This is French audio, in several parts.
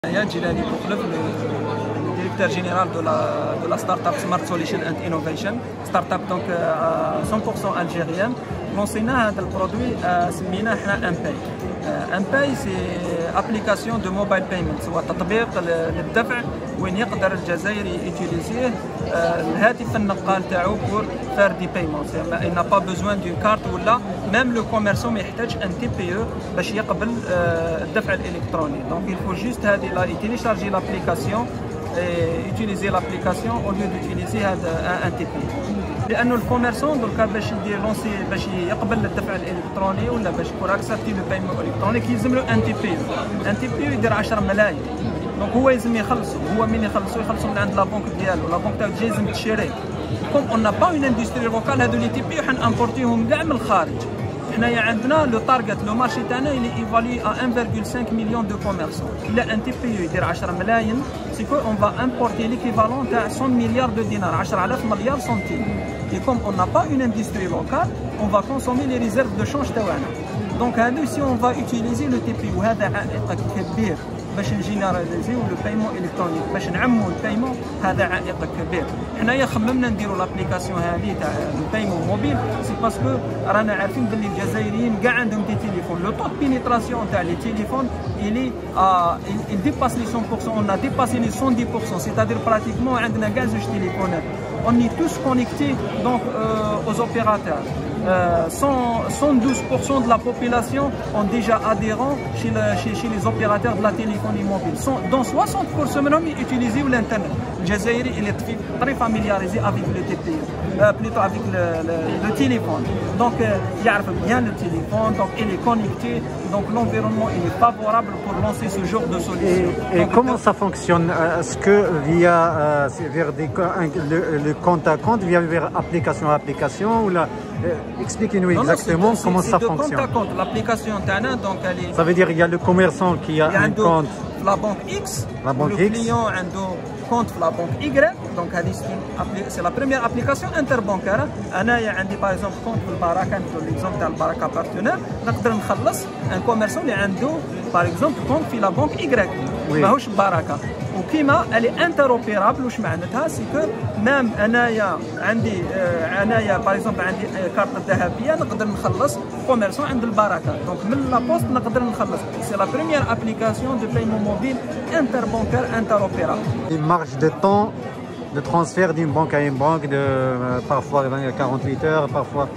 Jilali Boukhleuf, le directeur général de la start-up Smart Solution and Innovation, start-up donc à 100% algérienne. Lancéna هذا البرودوي سميناه حنا امباي. امباي سي ابليكاسيون دو موبايل بايمنت، هو تطبيق للدفع وين يقدر الجزائري يوتيليزيه الهاتف النقال تاعو بور فار دي بايمون. il n'a pas besoin d'une carte ولا même le commerçant ما يحتاج ان تي بي او باش يقبل الدفع الالكتروني. Donc il faut juste هذه télécharger l'application et utiliser l'application au lieu d'utiliser un TP. لأنه الكوميرسون دركا باش يدير لونسي باش يقبل الدفع الالكتروني ولا باش يكون اكسبتي لو بايمون الكترونيك يلزم له ان تي بي او. ان تي بي او يدير 10 ملايين، دونك هو يلزم يخلصوا، هو من يخلصوا من عند لابونك ديالو، لابونك تاعو تجي لازم تشري. كوم اون با اون اندستري لوكال، هادو لي تي بي او حنامبورتيهم كاع من الخارج. حنايا عندنا لو تارجت لو مارشي تاعنا اللي ايفالي ا 1,5 مليون دو كوميرسون. الا ان تي بي او يدير 10 ملايين سيكو اون فا امبورتي ليكيفالون تاع 100 مليار دو دينار، 10,000 مليار سنتيم. Et comme on n'a pas une industrie locale, on va consommer les réserves de change تاعنا. Donc si on va utiliser le TPI وهذا عائق كبير باش نجينيراليزيو لو بايمون الكترونيك، باش نعمموا البايمون، هذا عائق كبير. حنايا خممنا نديروا لابليكاسيون هذه تاع البايمون موبيل سي باسكو رانا عارفين باللي الجزائريين كاع عندهم دي تليفون. لو طو بينيتراسيون تاع لي تليفون il dépasse les 100%, on a dépassé les 110%, c'est-à-dire pratiquement عندنا كاع زوج تليفونات. On est tous connectés donc aux opérateurs. 112% de la population ont déjà adhérents chez les opérateurs de la téléphonie mobile. Dont 60% منهم utilisent l'internet. الجزائري il est très familiarisé avec le TPI, plutôt avec le téléphone. Donc يعرف bien le téléphone, donc il est connecté, donc l'environnement il est favorable pour lancer ce genre de solution. Et comment ça fonctionne? Est-ce que via le compte à compte, via application à application ou là? Expliquez-nous exactement comment ça fonctionne. C'est de compte à compte. L'application Tana, donc elle est... Ça veut dire qu'il y a le commerçant qui a un compte. La banque X, le client a un compte la banque Y, donc c'est la première application interbancaire. J'ai par exemple compte le Baraka, l'exemple de Baraka partenaire, un commerçant qui a par exemple compte la banque Y, ماهوش Baraka. وكيما elle est interopérable. واش معناتها سي كو ميم انايا عندي باغ اكزومبل عندي كارت ذهبيه نقدر نخلص كوميرسون عند البركه، دونك من لابوست نقدر نخلص. سي لا بريمير ابليكاسيون دو بايمون موبيل انتربانكير انتروبيرابل. Une marge de temps de transfert d'une banque à une banque de parfois 48 heures, parfois.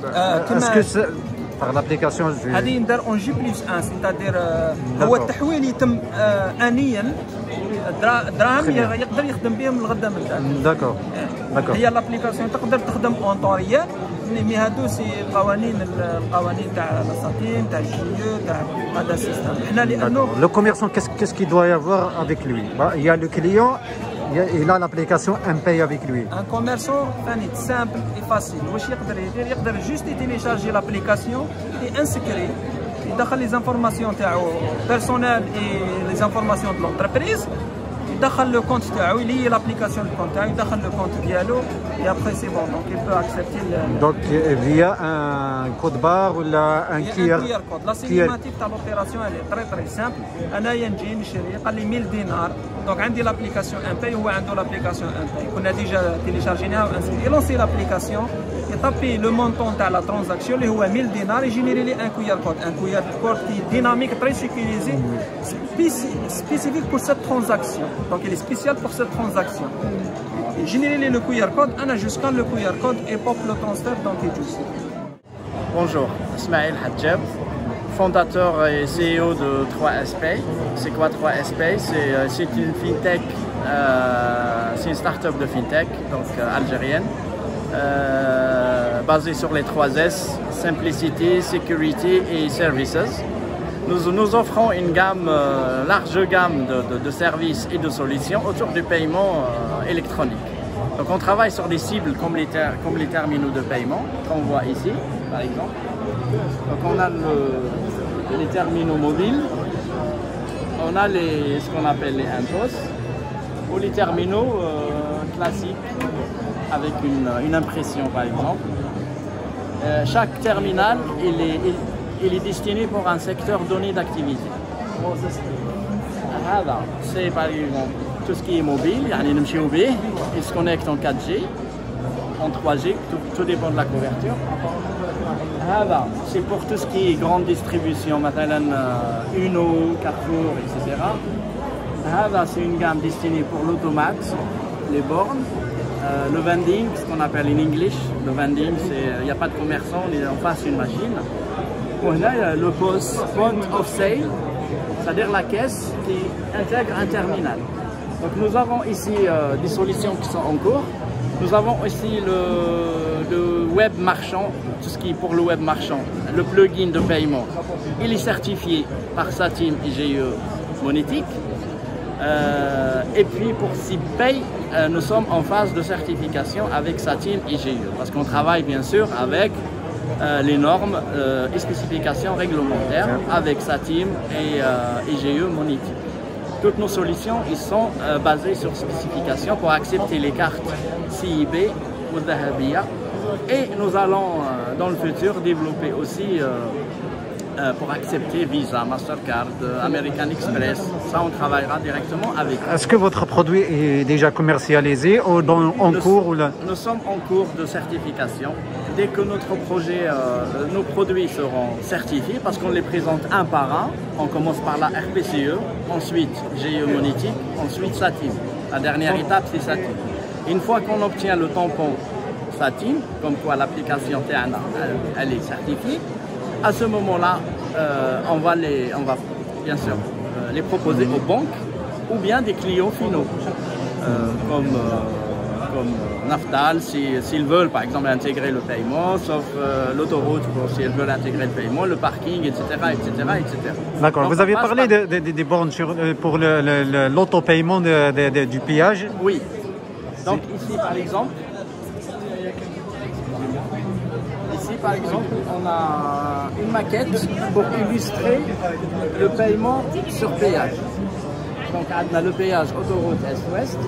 Est-ce que par l'application هذه ندير اون جي بلس ان، سيتادير هو التحويل يتم انيا، الدراهم يقدر يخدم بهم الغدا من بعد. داكور. هي الابليكاسيون تقدر تخدم اون طون ريال، مي هادو سي القوانين تاع الساتين تاع الجيو تاع هذا السيستم. حنا لانه le commerçant qu'est-ce qu'il doit y avoir avec lui? Il y a le client, il a l'application MPay avec lui. Un commerçant simple et facile. واش يقدر يدير؟ يقدر جوست يتيليشارجي لابليكاسيون اي انسكري، يدخل لي زانفورماسيون تاعو بيرسونيل اي لي زانفورماسيون دو لونتربريز، يدخل لو كونت تاعو، يلي لابليكاسيون دو كونت تاعو، يدخل لو كونت ديالو et après c'est bon, donc il peut accepter donc via un code barre ou un QR code. La cinématique تاع l'opération elle est très très simple. انايا نجي نشري قال لي 1000 دينار، دونك عندي لابليكاسيون امباي وهو عنده لابليكاسيون امباي، كنا ديجا تيليشارجيناها وانسكري، يلونسي لابليكاسيون، يطابي لو مونطون تاع لا ترانزاكسيون اللي هو 1000 دينار، يجينيري لي ان كويار كود، ان كويار كود qui est dynamique, très sécurisé, spécifique pour cette transaction. Donc il est spécial pour cette transaction. Générer le QR code, je scanne le QR code et pop le transfert dans Kijus. Bonjour, Ismaël Hadjab, fondateur et CEO de 3SPay. C'est quoi 3SPay? C'est une fintech, c'est une start-up de fintech, donc algérienne, basée sur les 3S, Simplicity, Security et Services. Nous offrons une large gamme de services et de solutions autour du paiement électronique. Donc on travaille sur des cibles comme les terminaux de paiement qu'on voit ici, par exemple. Donc on a les terminaux mobiles, on a ce qu'on appelle les impôts, ou les terminaux classiques avec une impression, par exemple. Chaque terminal, il est destiné pour un secteur donné d'activité. C'est par exemple tout ce qui est mobile, il se connecte en 4G, en 3G, tout dépend de la couverture. C'est pour tout ce qui est grande distribution, Uno, Carrefour, etc. C'est une gamme destinée pour l'automate, les bornes, le vending, ce qu'on appelle en English. Le vending, il n'y a pas de commerçant, on est en face d'une machine. On a le point of sale, c'est-à-dire la caisse qui intègre un terminal. Donc nous avons ici des solutions qui sont en cours. Nous avons aussi le web marchand, tout ce qui est pour le web marchand, le plugin de paiement. Il est certifié par Satim IGE Monétique. Et puis pour SIPay, nous sommes en phase de certification avec Satim IGE, parce qu'on travaille bien sûr avec les normes et spécifications réglementaires avec Satim et IGE Monétique. Toutes nos solutions ils sont basées sur spécifications pour accepter les cartes CIB ou Dahabia. Et nous allons dans le futur développer aussi pour accepter Visa, Mastercard, American Express. Ça, on travaillera directement avec eux. Est-ce que votre produit est déjà commercialisé ou en cours ou là? Nous sommes en cours de certification. Dès que notre projet, nos produits seront certifiés, parce qu'on les présente un par un, on commence par la RPCE, ensuite GE Monétique, ensuite Satim. La dernière étape, c'est Satim. Une fois qu'on obtient le tampon Satim, comme quoi l'application Teana, elle est certifiée, à ce moment-là, on va bien sûr les proposer aux banques ou bien des clients finaux, comme Naftal, s'ils veulent par exemple intégrer le paiement, sauf l'autoroute si elles veulent intégrer le paiement, le parking, etc. D'accord. Vous avez parlé des bornes pour l'autopaiement du péage. Oui. Donc ici par exemple, on a une maquette pour illustrer le paiement sur péage. Donc, on a le péage autoroute Est-Ouest.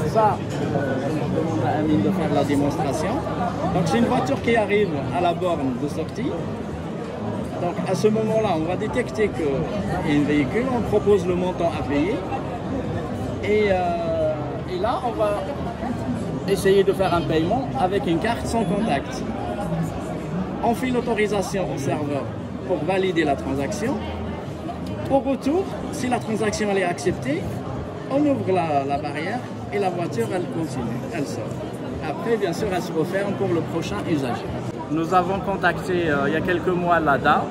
Ça, je demande à Amine de faire la démonstration. Donc, c'est une voiture qui arrive à la borne de sortie. Donc, à ce moment-là, on va détecter qu'il y a un véhicule, on propose le montant à payer. Et là, on va essayer de faire un paiement avec une carte sans contact. On fait l'autorisation au serveur pour valider la transaction. Au retour, si la transaction elle est acceptée, on ouvre la barrière et la voiture elle continue, elle sort. Après, bien sûr, elle se referme pour le prochain usager. Nous avons contacté il y a quelques mois l'ADA.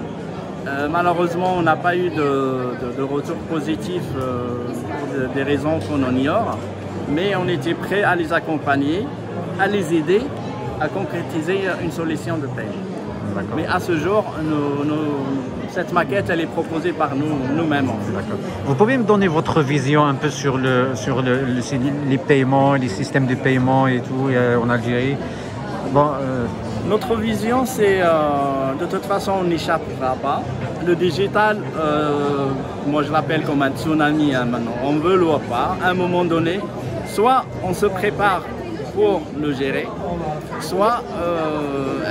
Malheureusement, on n'a pas eu de retour positif pour des raisons qu'on ignore, mais on était prêt à les accompagner, à les aider à concrétiser une solution de paie. Mais à ce jour, cette maquette, elle est proposée par nous-mêmes. Vous pouvez me donner votre vision un peu sur les paiements, les systèmes de paiement et tout en Algérie? Notre vision, c'est de toute façon, on n'échappera pas. Le digital, moi je l'appelle comme un tsunami maintenant. On veut le pas. À un moment donné, soit on se prépare pour le gérer, soit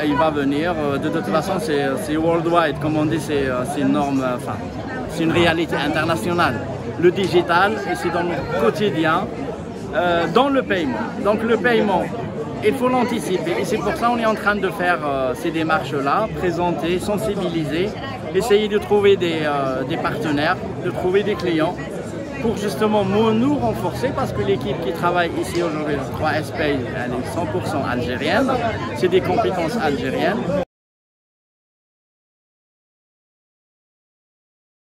il va venir. De toute façon, c'est worldwide, comme on dit, c'est une norme, enfin, c'est une réalité internationale. Le digital, et c'est dans notre quotidien, dans le paiement. Donc le paiement, il faut l'anticiper. Et c'est pour ça qu'on est en train de faire ces démarches-là, présenter, sensibiliser, essayer de trouver des partenaires, de trouver des clients, pour justement nous renforcer, parce que l'équipe qui travaille ici aujourd'hui, 3SPay, elle est 100% algérienne, c'est des compétences algériennes.